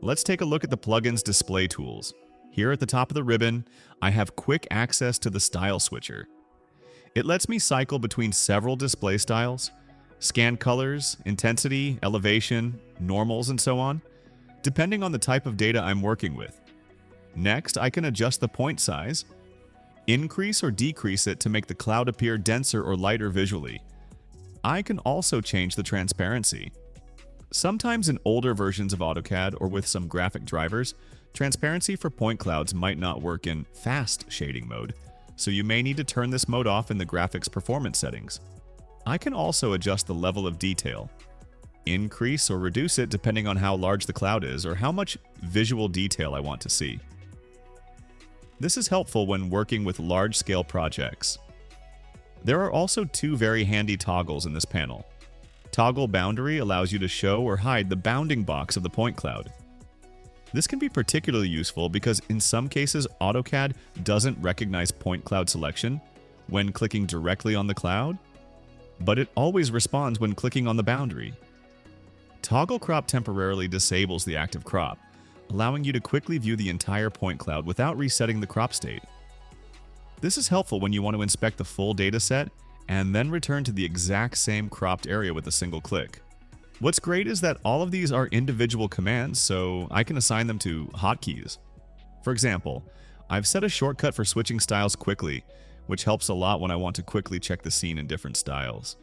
let's take a look at the plugin's display tools. Here at the top of the ribbon, I have quick access to the style switcher. It lets me cycle between several display styles, scan colors, intensity, elevation, normals, and so on, depending on the type of data I'm working with. Next, I can adjust the point size, increase or decrease it to make the cloud appear denser or lighter visually. I can also change the transparency. Sometimes in older versions of AutoCAD or with some graphic drivers, transparency for point clouds might not work in fast shading mode, so you may need to turn this mode off in the graphics performance settings. I can also adjust the level of detail, increase or reduce it depending on how large the cloud is or how much visual detail I want to see. This is helpful when working with large-scale projects. There are also two very handy toggles in this panel. Toggle Boundary allows you to show or hide the bounding box of the point cloud. This can be particularly useful because in some cases AutoCAD doesn't recognize point cloud selection when clicking directly on the cloud, but it always responds when clicking on the boundary. Toggle Crop temporarily disables the active crop, allowing you to quickly view the entire point cloud without resetting the crop state. This is helpful when you want to inspect the full dataset and then return to the exact same cropped area with a single click. What's great is that all of these are individual commands, so I can assign them to hotkeys. For example, I've set a shortcut for switching styles quickly, which helps a lot when I want to quickly check the scene in different styles.